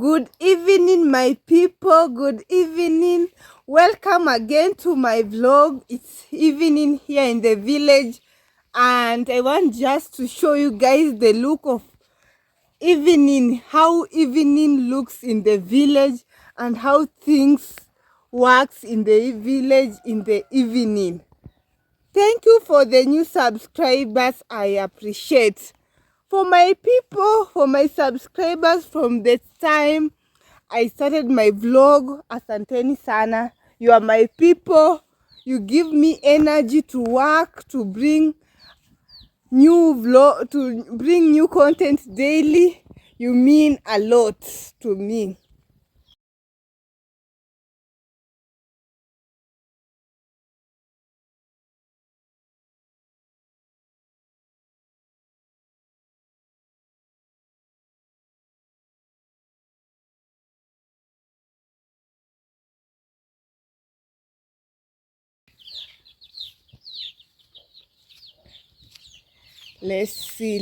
Good evening, my people. Good evening. Welcome again to my vlog. It's evening here in the village, and I want just to show you guys the look of evening, how evening looks in the village and how things works in the village in the evening. Thank you for the new subscribers. I appreciate. For my people, for my subscribers from the time I started my vlog, asanteni sana. You are my people. You give me energy to work, to bring new vlog, to bring new content daily. You mean a lot to me. Let's see.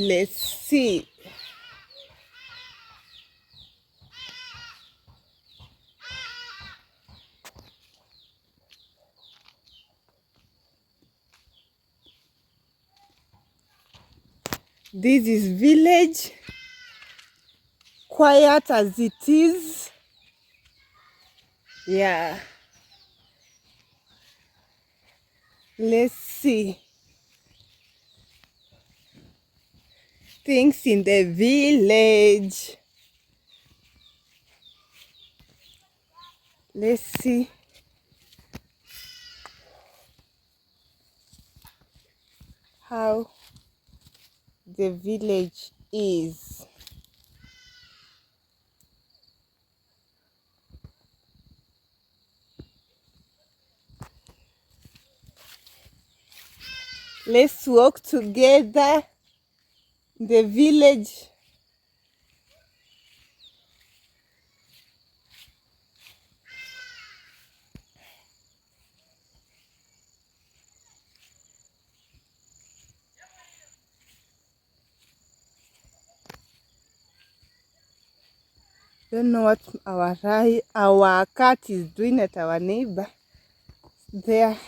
This is village, quiet as it is. Yeah. Let's see. Things in the village. Let's see. How the village is. Let's walk together in the village. Don't know what our cat is doing at our neighbor there.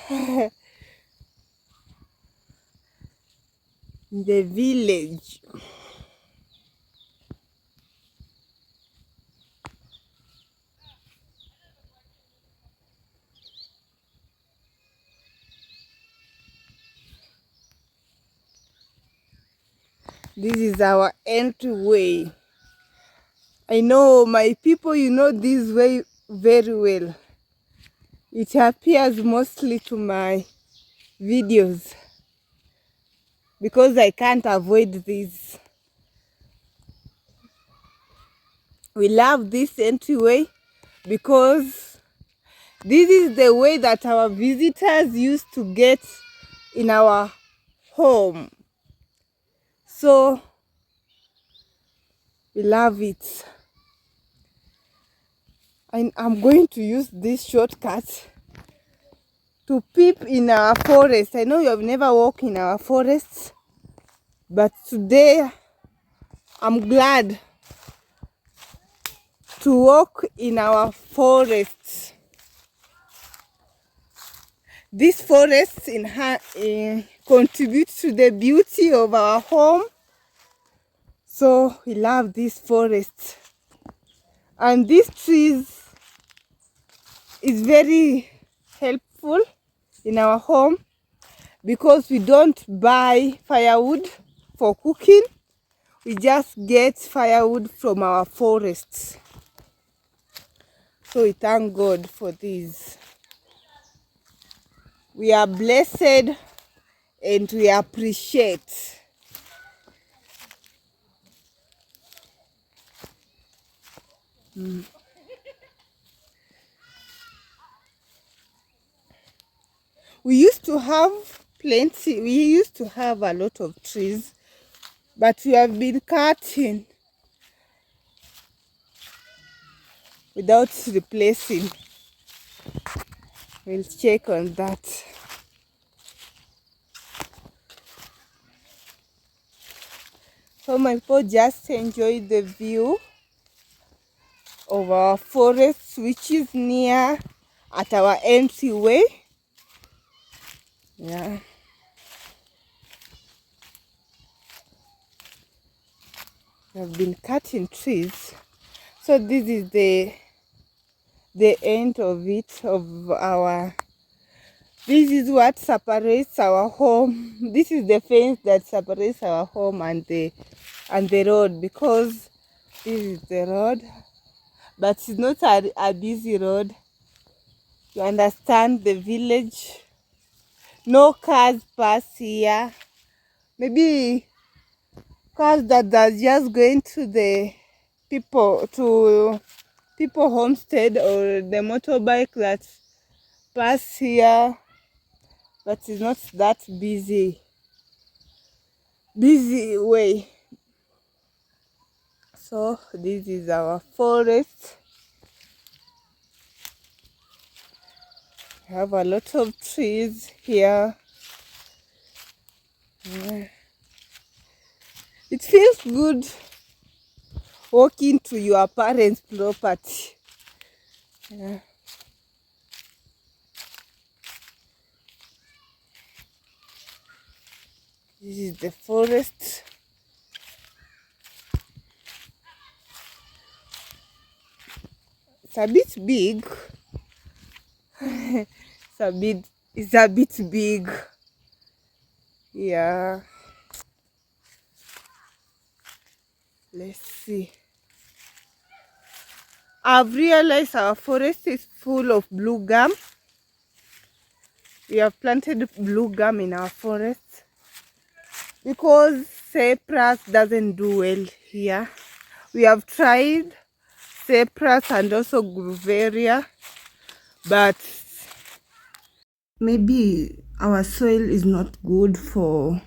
In the village. This is our entryway. I know my people, you know this way very well. It appears mostly to my videos because I can't avoid this. We love this entryway because this is the way that our visitors used to get in our home. So we love it. I'm going to use this shortcut to peep in our forest. I know you have never walked in our forests, but today I'm glad to walk in our forests. These forests contribute to the beauty of our home. So we love these forests. And these trees is very helpful in our home because we don't buy firewood for cooking. We just get firewood from our forests. So we thank God for this. We are blessed and we appreciate. We used to have plenty, we used to have a lot of trees, but we have been cutting without replacing. We'll check on that. So my people, just enjoy the view of our forest, which is near at our entryway. Yeah. We have been cutting trees. So this is the end of it, of our, this is what separates our home. This is the fence that separates our home and the road, because this is the road, but it's not a busy road. You understand, the village, no cars pass here. Maybe cars that are just going to the people homestead, or the motorbike that pass here, but it's not that busy way. So this is our forest. We have a lot of trees here. Yeah. It feels good walking to your parents' property. Yeah. This is the forest. It's a bit big. It's a bit big. Yeah. Let's see. I've realized our forest is full of blue gum. We have planted blue gum in our forest because cypress doesn't do well here. We have tried cypress and also grevillea, but maybe our soil is not good for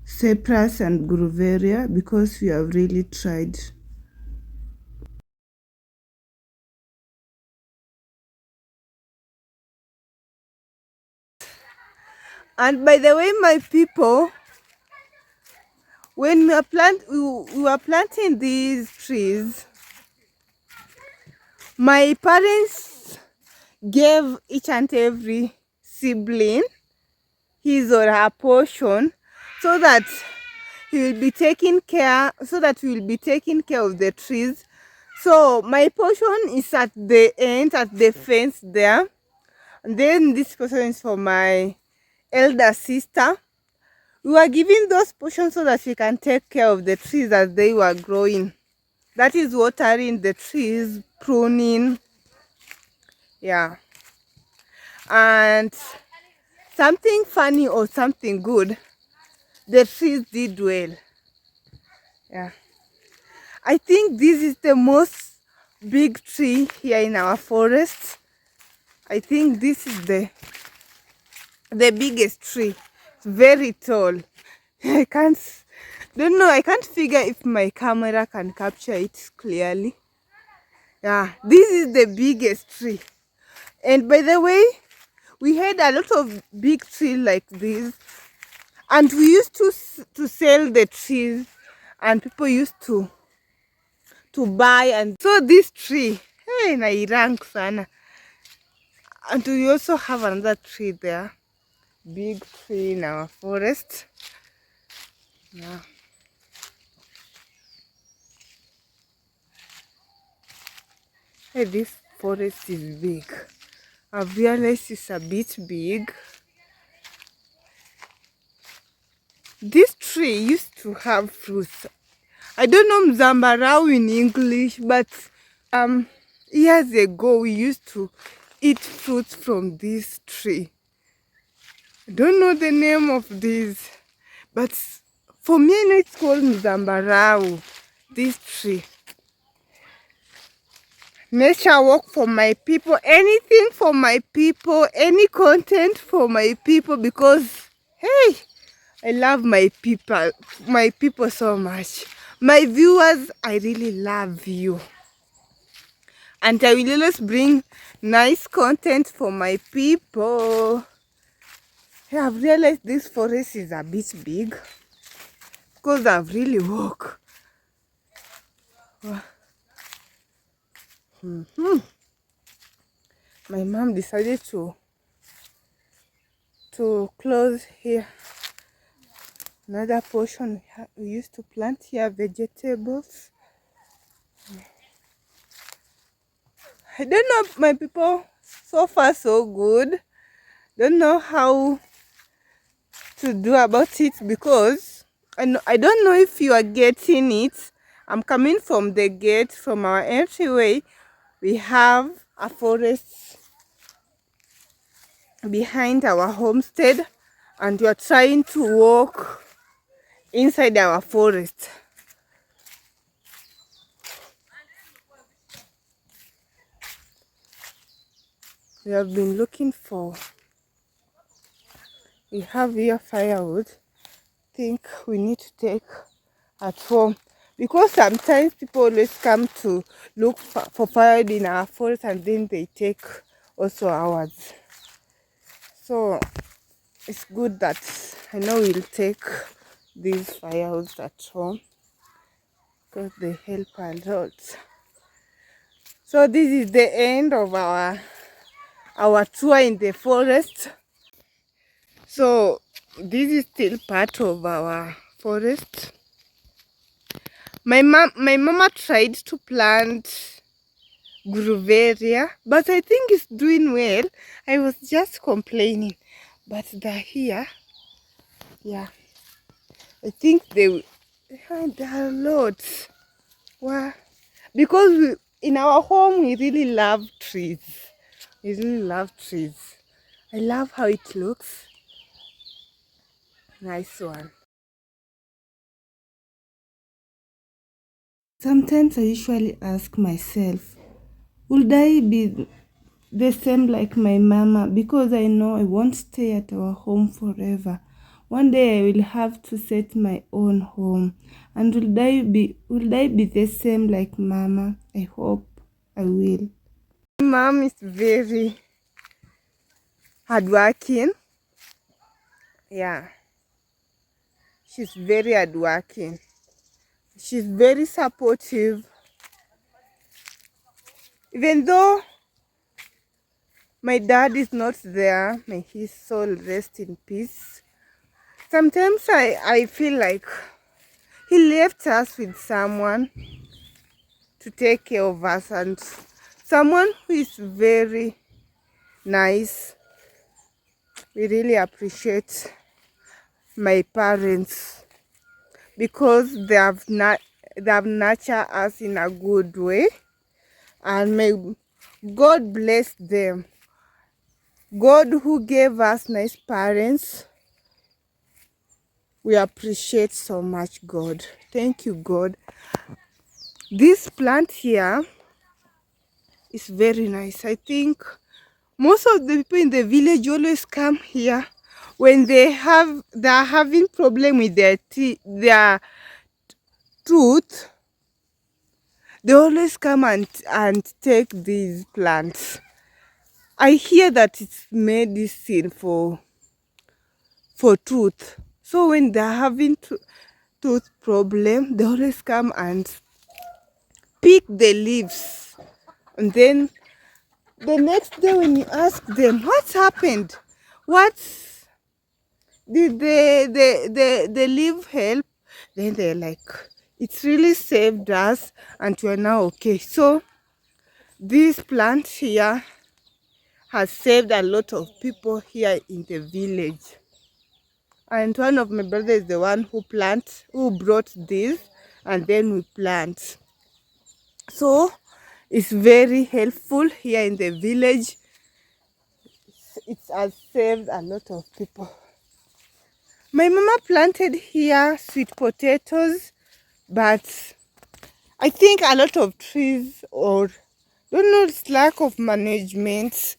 cypress and grevillea, because we have really tried. And by the way, my people, when we were planting these trees, my parents gave each and every sibling his or her portion, so that we will be taking care of the trees. So my portion is at the end, at the fence there, and then this portion is for my elder sister. We were giving those portions so that she can take care of the trees as they were growing. That is watering the trees, pruning. Yeah. And something funny or something good, the trees did well. Yeah. I think this is the most big tree here in our forest. I think this is the biggest tree. It's very tall. I can't figure if my camera can capture it clearly. Yeah, this is the biggest tree. And by the way, we had a lot of big trees like this, and we used to sell the trees, and people used to buy. And so this tree, hey, nairang sana. And we also have another tree there, big tree in our forest. Yeah. Hey, this forest is big. I've realized it's a bit big. This tree used to have fruits. I don't know Mzambarau in English, but years ago we used to eat fruits from this tree. I don't know the name of this, but for me it's called Mzambarau, this tree. Nature walk for my people, anything for my people, any content for my people, because hey, I love my people so much. My viewers, I really love you. And I will always bring nice content for my people. I've realized this forest is a bit big, because I've really walked. My mom decided to close here another portion. We used to plant here vegetables. I don't know, my people, so far so good. Don't know how to do about it, because I don't know if you are getting it. I'm coming from the gate, from our entryway. We have a forest behind our homestead, and we are trying to walk inside our forest. We have been looking for, we have here firewood. Think we need to take at home, because sometimes people always come to look for firewood in our forest, and then they take also ours. So it's good that I know we'll take these firewoods at home, because they help a lot. So this is the end of our tour in the forest. So this is still part of our forest. My mama tried to plant grooveria, but I think it's doing well. I was just complaining, but they're here. Yeah, I think there are lots. Wow. Because in our home we really love trees. We really love trees. I love how it looks. Nice one. Sometimes I usually ask myself, would I be the same like my mama? Because I know I won't stay at our home forever. One day I will have to set my own home. And will I be the same like mama? I hope I will. Mom is very hardworking. Yeah. She's very hardworking. She's very supportive. Even though my dad is not there, may his soul rest in peace. Sometimes I feel like he left us with someone to take care of us, and someone who is very nice. We really appreciate my parents, because they have nurtured us in a good way, and may God bless them. God who gave us nice parents, we appreciate so much, God. Thank you, God. This plant here is very nice. I think most of the people in the village always come here when they are having problem with their tooth. They always come and take these plants. I hear that it's medicine for tooth. So when they're having tooth problem, they always come and pick the leaves. And then the next day when you ask them, what's happened? What did the leaf help? Then they're like, it's really saved us and we're now okay. So this plant here has saved a lot of people here in the village. And one of my brothers is the one who brought this, and then we plant. So it's very helpful here in the village. It has saved a lot of people. My mama planted here sweet potatoes, but I think a lot of trees, or don't know, it's lack of management,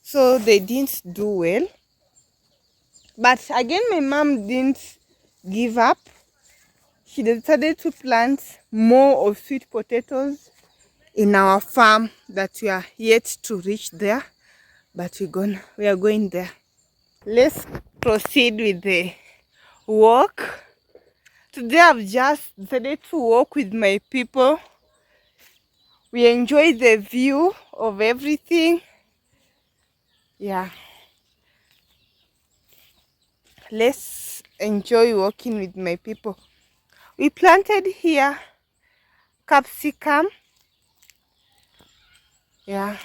so they didn't do well. But again, my mom didn't give up. She decided to plant more of sweet potatoes in our farm that we are yet to reach there, but we are going there. Let's proceed with the walk. Today I've just decided to walk with my people. we enjoy the view of everything. Yeah, let's enjoy walking with my people. We planted here capsicum. Yeah,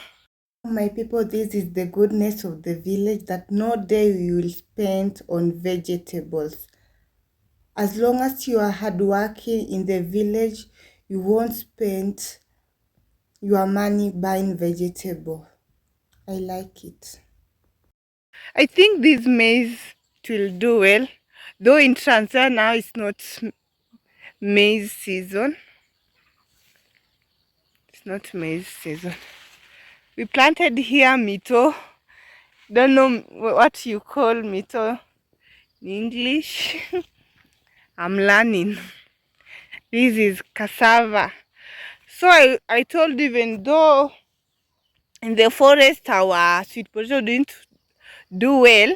my people, this is the goodness of the village, that no day we will spend on vegetables. As long as you are hardworking in the village, you won't spend your money buying vegetable. I like it. I think this maize will do well, though in Tanzania now it's not maize season. It's not maize season. We planted here mito. Don't know what you call mito in English. I'm learning. This is cassava. So I told, even though in the forest our sweet potato didn't do well,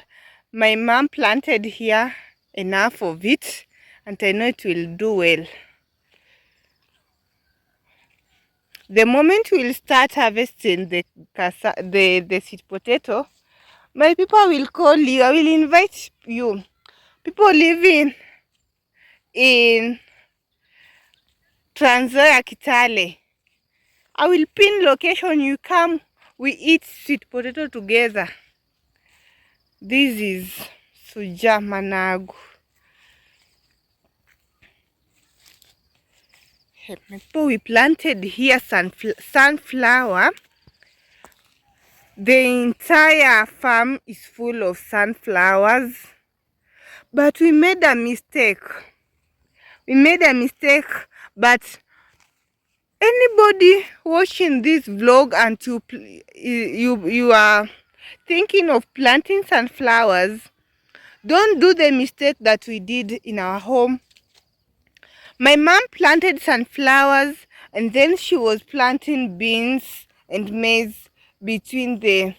my mom planted here enough of it, and I know it will do well. The moment we'll start harvesting the sweet potato, my people will call you. I will invite you. People living in Trans Nzoia, Kitale, I will pin location. You come, we eat sweet potato together. This is Suja Managu. So we planted here sunflower. The entire farm is full of sunflowers, but we made a mistake. But anybody watching this vlog and you are thinking of planting sunflowers, don't do the mistake that we did in our home. My mom planted sunflowers, and then she was planting beans and maize between the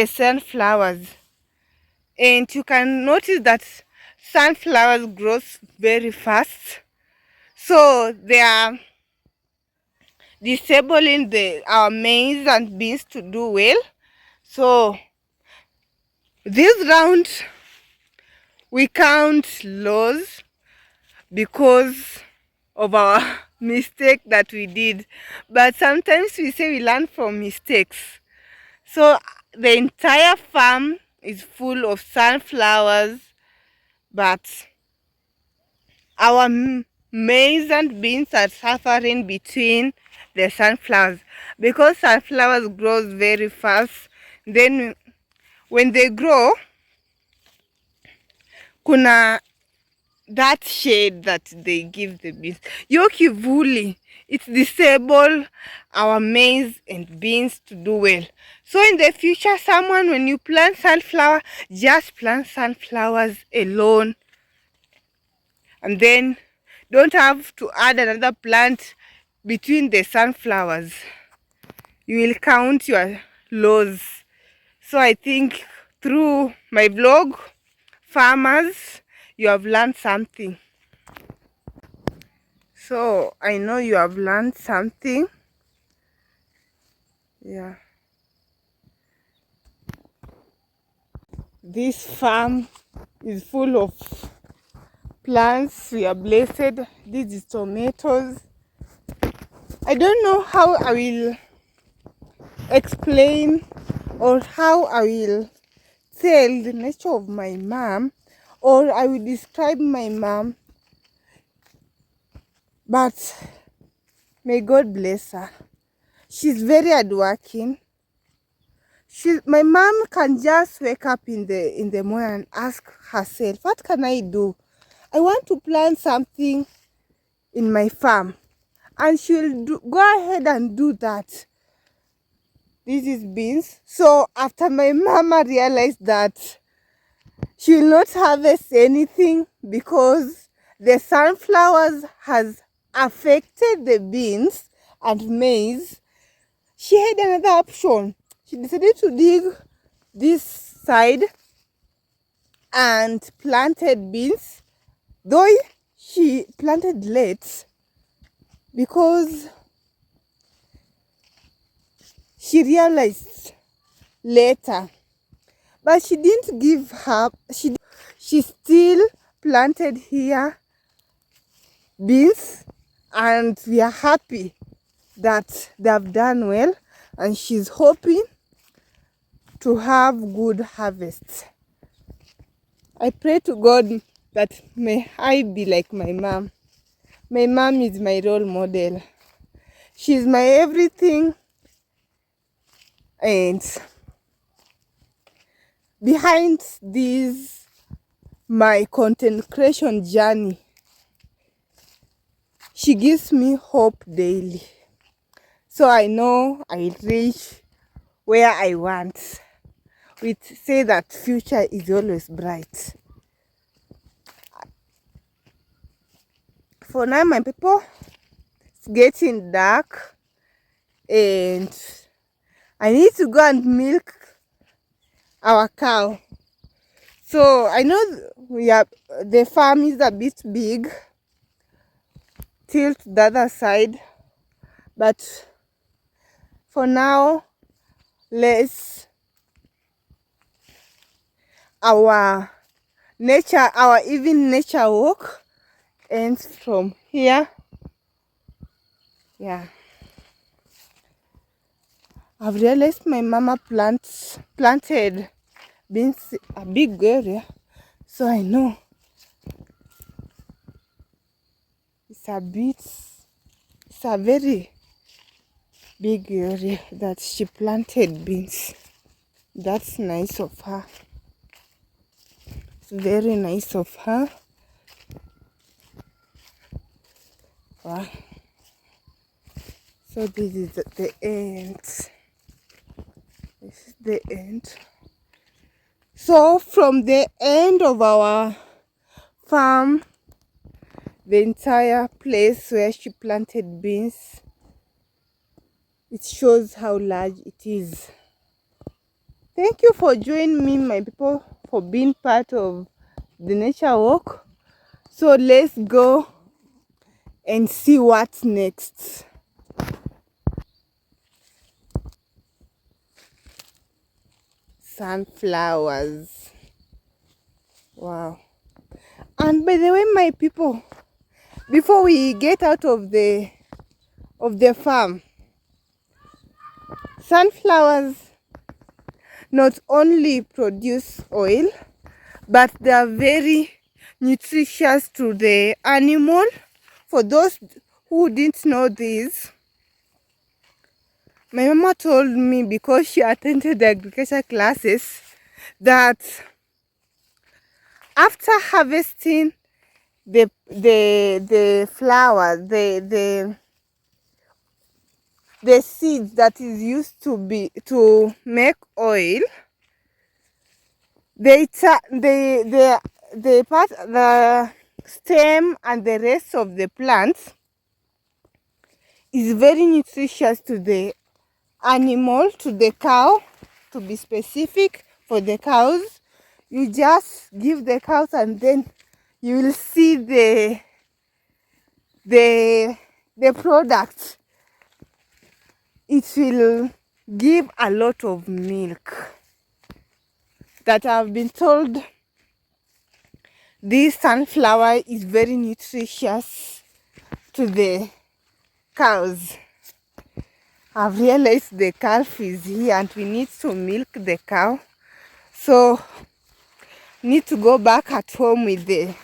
sunflowers. And you can notice that sunflowers grows very fast. So they are disabling our maize and beans to do well. So this round we count loss because of our mistake that we did. But sometimes we say we learn from mistakes. So the entire farm is full of sunflowers, but our maize and beans are suffering between the sunflowers, because sunflowers grows very fast. Then when they grow, kuna that shade that they give the beans, yo kivuli, it disable our maize and beans to do well. So in the future, someone, when you plant sunflower, just plant sunflowers alone, and then don't have to add another plant between the sunflowers. You will count your loss. So I think through my vlog, farmers, you have learned something. So I know you have learned something. Yeah. This farm is full of plants. We are blessed. This is tomatoes. I don't know how I will explain or how I will tell the nature of my mom, or I will describe my mom, but may God bless her. She's very hardworking. My mom can just wake up in the morning and ask herself, what can I do? I want to plant something in my farm, and she'll go ahead and do that. This is beans. So after my mama realized that she will not harvest anything because the sunflowers has affected the beans and maize, she had another option. She decided to dig this side and planted beans, though she planted late because She realized later, but she didn't give up. She still planted here beans, and we are happy that they have done well, and she's hoping to have good harvests. I pray to God that may I be like my mom. My mom is my role model. She's my everything, and behind this my content creation journey, she gives me hope daily. So I know I'll reach where I want. We say that future is always bright. For now, my people, it's getting dark, and I need to go and milk our cow. So I know the farm is a bit big. Tilt the other side, but for now, our even nature walk ends from here. Yeah, I've realized my mama planted beans a big area, so I know it's a very big area that she planted beans. That's nice of her. It's very nice of her. Wow. So this is the end. This is the end. So from the end of our farm, the entire place where she planted beans, it shows how large it is. Thank you for joining me, my people, for being part of the nature walk. So let's go and see what's next. Sunflowers. Wow. And by the way, my people, before we get out of the farm, sunflowers not only produce oil, but they are very nutritious to the animal. For those who didn't know this, my mama told me, because she attended the agriculture classes, that after harvesting the flower, the seeds that is used to make oil, the stem and the rest of the plant is very nutritious to the animal, to the cow. To be specific, for the cows, you just give the cows, and then you will see the product. It will give a lot of milk. That I've been told this sunflower is very nutritious to the cows. I've realized the calf is here and we need to milk the cow. So need to go back at home with this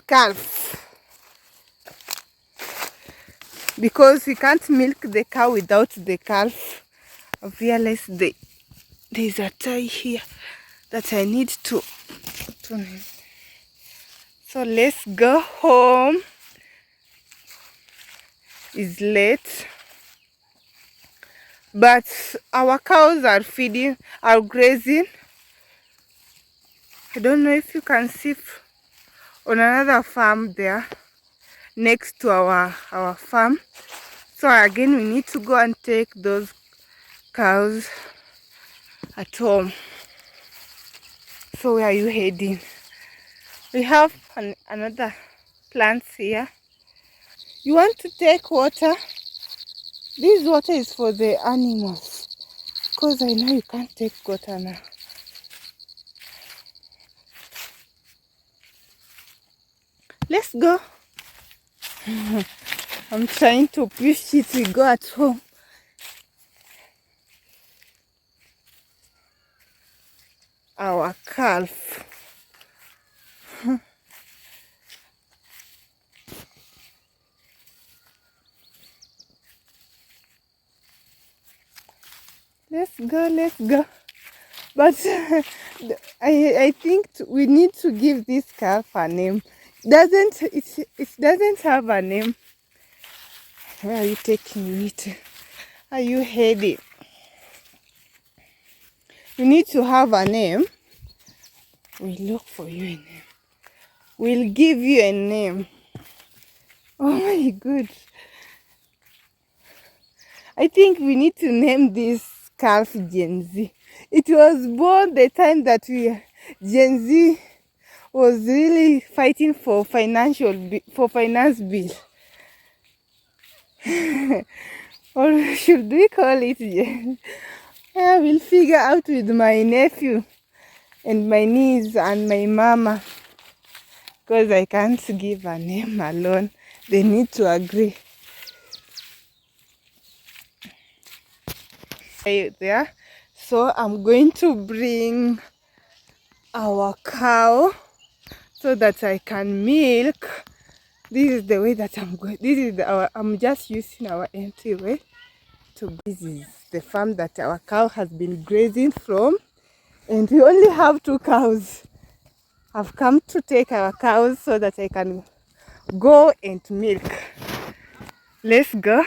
calf, because we can't milk the cow without the calf. I've realized there's a tie here that I need to. So let's go home. It's late, but our cows are grazing. I don't know if you can see on another farm there next to our farm. So again, we need to go and take those cows at home. So where are you heading? We have another plant here. You want to take water? This water is for the animals, because I know you can't take water now. Let's go. I'm trying to push it. We go at home. Our calf. Let's go, let's go. But I think we need to give this calf a name. It doesn't have a name. Where are you taking me to? Are you heading? You need to have a name. We'll look for you a name. We'll give you a name. Oh my god. I think we need to name this calf Gen Z. It was born the time that Gen Z was really fighting for finance bill. Or should we call it Gen? I will figure out with my nephew and my niece and my mama, because I can't give a name alone. They need to agree. There. So I'm going to bring our cow so that I can milk. This is the way that I'm going. I'm just using our entryway to. This is the farm that our cow has been grazing from, and we only have 2 cows. I've come to take our cows so that I can go and milk. Let's go.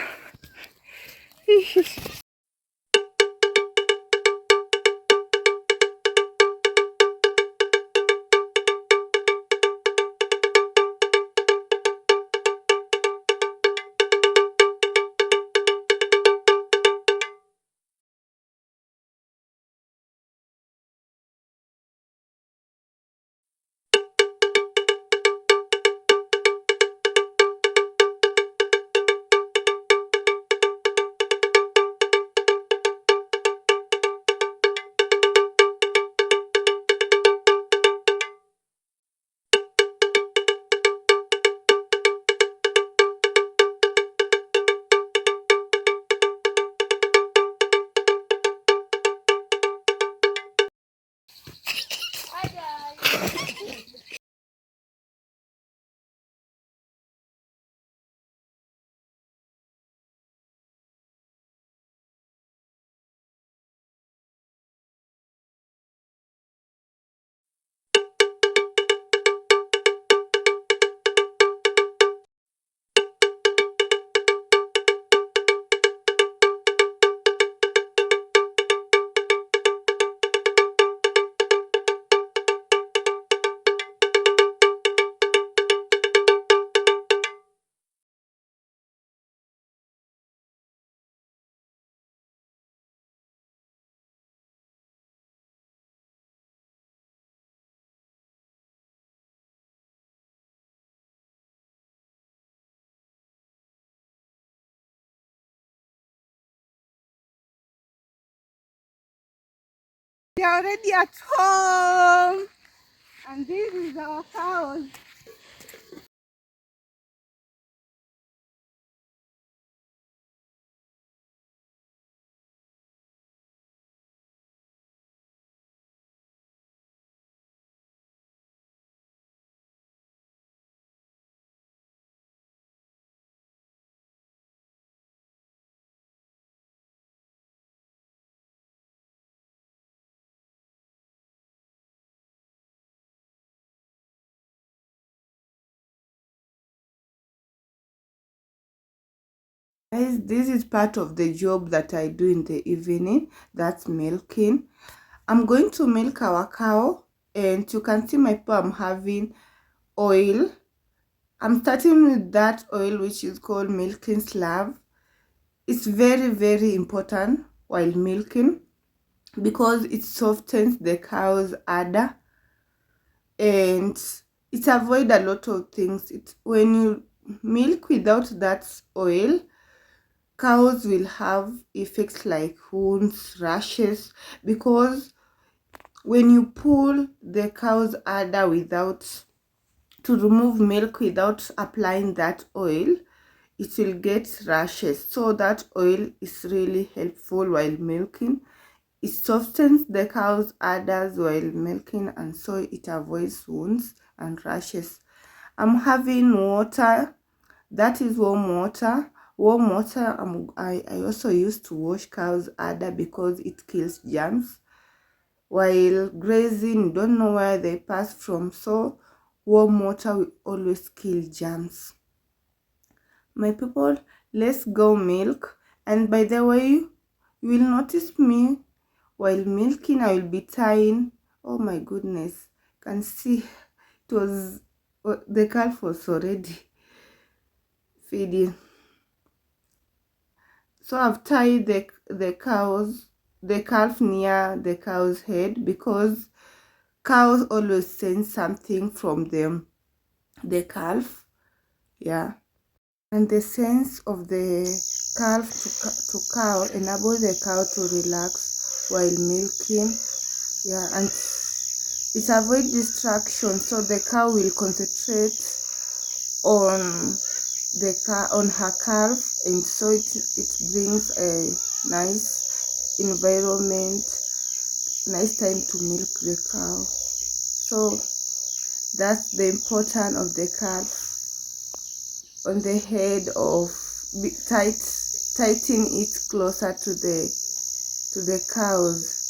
We are already at home, and this is our cows. Guys, this is part of the job that I do in the evening. That's milking. I'm going to milk our cow, and you can see my palm having oil. I'm starting with that oil, which is called milking slab. It's very, very important while milking because it softens the cow's udder, and it avoids a lot of things. When you milk without that oil, cows will have effects like wounds, rashes, because when you pull the cow's udder to remove milk without applying that oil, it will get rashes. So that oil is really helpful while milking. It softens the cow's udders while milking, and so it avoids wounds and rashes. I'm having water, that is warm water. Warm water, I also use to wash cow's udder because it kills germs. While grazing, you don't know where they pass from, so warm water will always kill germs. My people, let's go milk. And by the way, you will notice me while milking. I will be tying. Oh my goodness, can see it was the calf was already feeding. So I've tied the calf near the cow's head, because cows always sense something from the calf. Yeah, and the sense of the calf to cow enable the cow to relax while milking. Yeah, and it avoids distraction, so the cow will concentrate on her calf, and so it brings a nice environment, nice time to milk the cow. So that's the importance of the calf on the head, of tighten it closer to the cows.